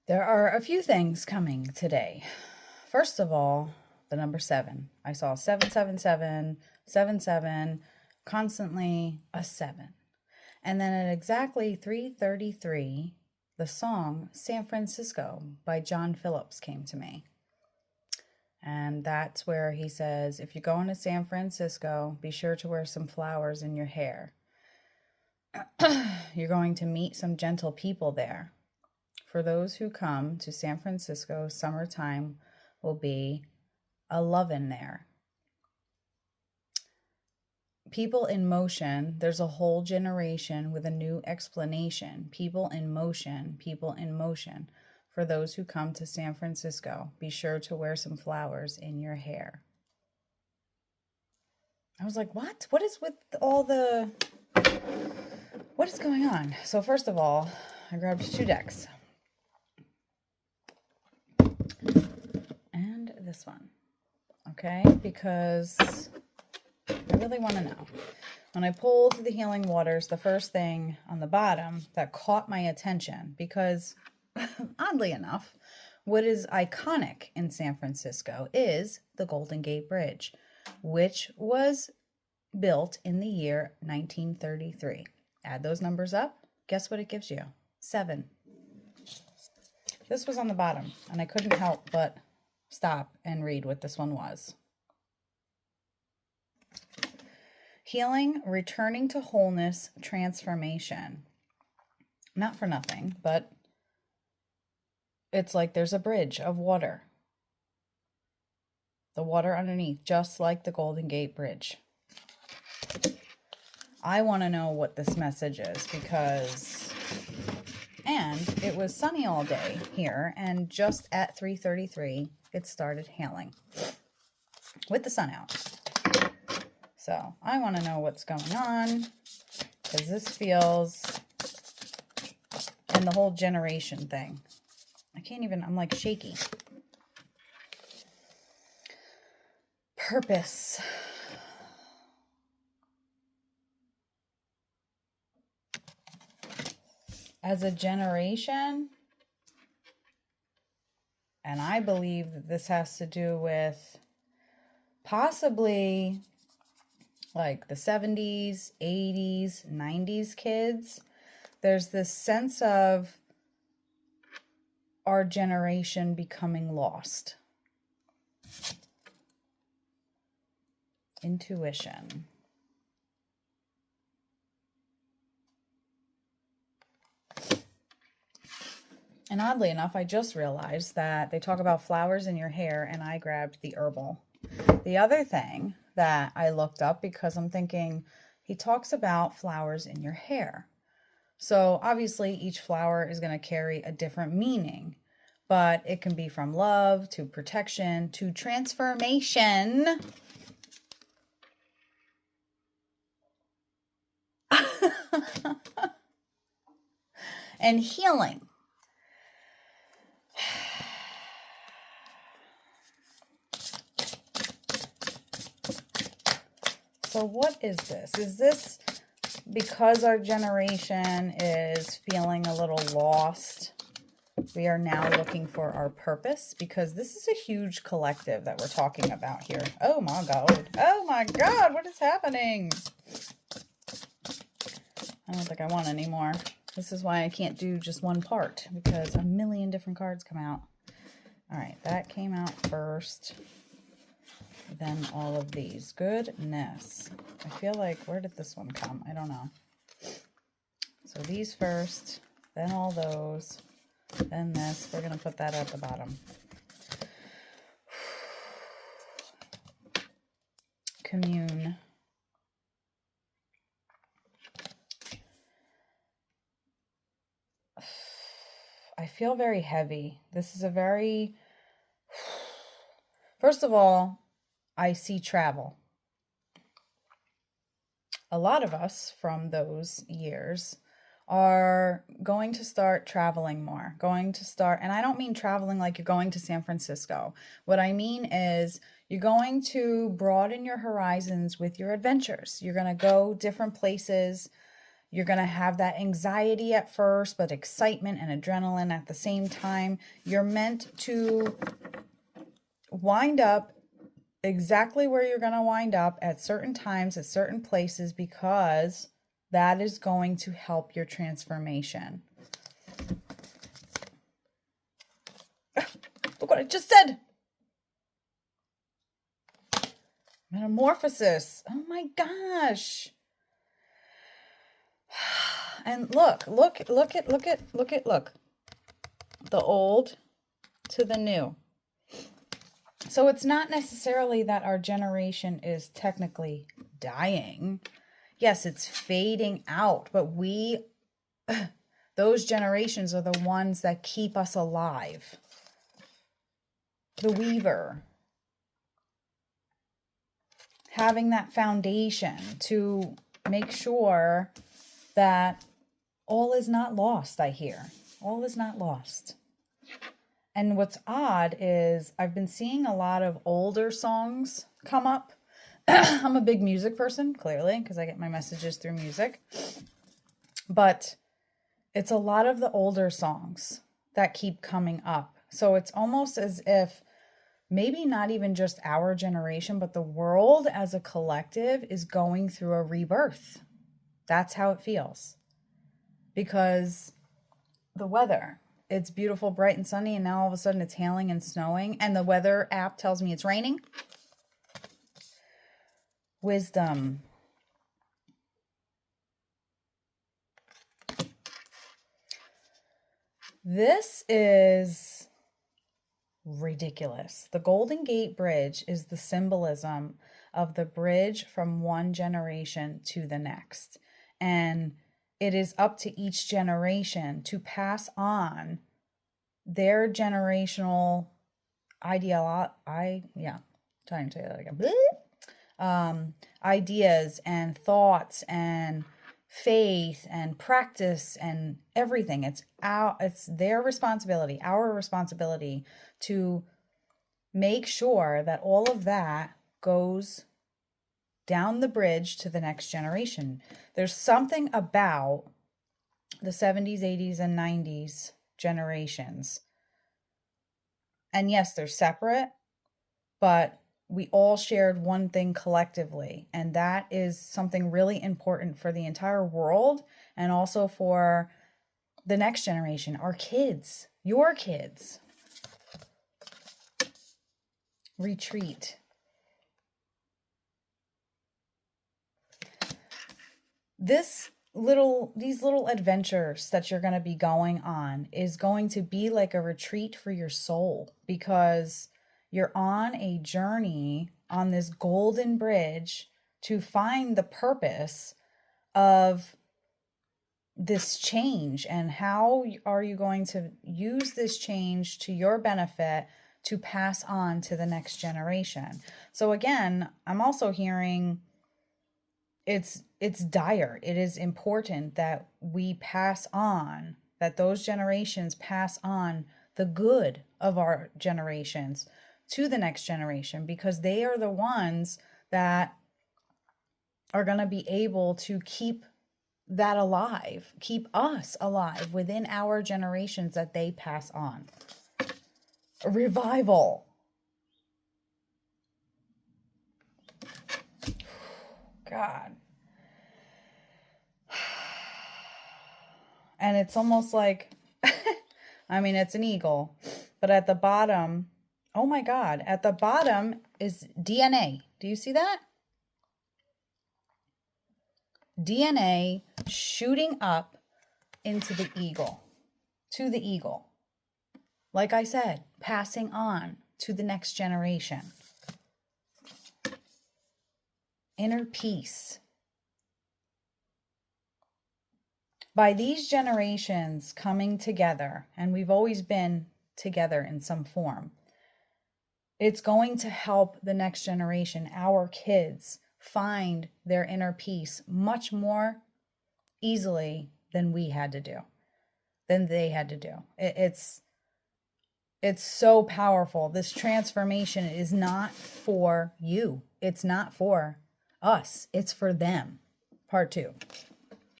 There are a few things coming today. First of all, the number 7. I saw 777, 77, constantly a 7. And then at exactly 3:33, the song San Francisco by John Phillips came to me. And that's where he says, if you're going to San Francisco, be sure to wear some flowers in your hair. You're going to meet some gentle people there. For those who come to San Francisco, summertime will be a lovin' there. People in motion, there's a whole generation with a new explanation. People in motion, people in motion. For those who come to San Francisco, be sure to wear some flowers in your hair. I was like, what? What is with all the... What is going on? So first of all, I grabbed 2 decks. And this one. Okay? Because I really want to know. When I pulled the Healing Waters, the first thing on the bottom that caught my attention, because oddly enough, what is iconic in San Francisco is the Golden Gate Bridge, which was built in the year 1933. Add those numbers up. Guess what it gives you? 7. This was on the bottom, and I couldn't help but stop and read what this one was. Healing, returning to wholeness, transformation. Not for nothing, but it's like there's a bridge of water. The water underneath, just like the Golden Gate Bridge. I want to know what this message is because, and it was sunny all day here, and just at 3:33, it started hailing with the sun out. So I want to know what's going on because this feels, and the whole generation thing. I can't even, I'm like shaky. Purpose. As a generation, and I believe that this has to do with possibly like the 70s, 80s, 90s kids, there's this sense of our generation becoming lost. Intuition. And oddly enough, I just realized that they talk about flowers in your hair, and I grabbed the Herbal. The other thing that I looked up, because I'm thinking he talks about flowers in your hair. So obviously each flower is going to carry a different meaning, but it can be from love to protection to transformation. And healing. So what is this? Is this because our generation is feeling a little lost? We are now looking for our purpose, because this is a huge collective that we're talking about here. Oh my God. Oh my God. What is happening? I don't think I want any more. This is why I can't do just one part, because a million different cards come out. All right. That came out first. Then all of these. Goodness. I feel like, where did this one come? I don't know. So these first, then all those, then this. We're going to put that at the bottom. Commune. I feel very heavy. This is a very... First of all, I see travel. A lot of us from those years are going to start traveling more, and I don't mean traveling like you're going to San Francisco. What I mean is you're going to broaden your horizons with your adventures. You're going to go different places. You're going to have that anxiety at first, but excitement and adrenaline at the same time. You're meant to wind up exactly where you're going to wind up at certain times, at certain places, because that is going to help your transformation. Look what I just said. Metamorphosis. Oh my gosh. And look. The old to the new. So it's not necessarily that our generation is technically dying. Yes, it's fading out, but those generations are the ones that keep us alive. The weaver. Having that foundation to make sure that all is not lost, I hear. All is not lost. And what's odd is I've been seeing a lot of older songs come up. I'm a big music person, clearly, because I get my messages through music. But it's a lot of the older songs that keep coming up. So it's almost as if maybe not even just our generation, but the world as a collective is going through a rebirth. That's how it feels. Because the weather, it's beautiful, bright and sunny, and now all of a sudden it's hailing and snowing, and the weather app tells me it's raining. Wisdom. This is ridiculous. The Golden Gate Bridge is the symbolism of the bridge from one generation to the next. And it is up to each ideation to pass on their generational ideas and thoughts and faith and practice and everything. It's their responsibility, our responsibility to make sure that all of that goes down the bridge to the next generation. There's something about the 70s, 80s, and 90s generations. And yes, they're separate, but we all shared one thing collectively. And that is something really important for the entire world and also for the next generation, our kids, your kids. Retreat. These little adventures that you're going to be going on is going to be like a retreat for your soul, because you're on a journey on this golden bridge to find the purpose of this change, and how are you going to use this change to your benefit to pass on to the next generation. So again, I'm also hearing it's dire. It is important that we pass on, that those generations pass on the good of our generations to the next generation, because they are the ones that are going to be able to keep that alive, keep us alive within our generations that they pass on. A revival. God. And it's almost like, I mean, it's an eagle, but at the bottom, oh my God, at the bottom is DNA. Do you see that? DNA shooting up into the eagle, to the eagle. Like I said, passing on to the next generation. Inner peace. By these generations coming together, and we've always been together in some form, it's going to help the next generation, our kids, find their inner peace much more easily than we had to do, than they had to do. It's so powerful. This transformation is not for you. It's not for us. It's for them. Part 2.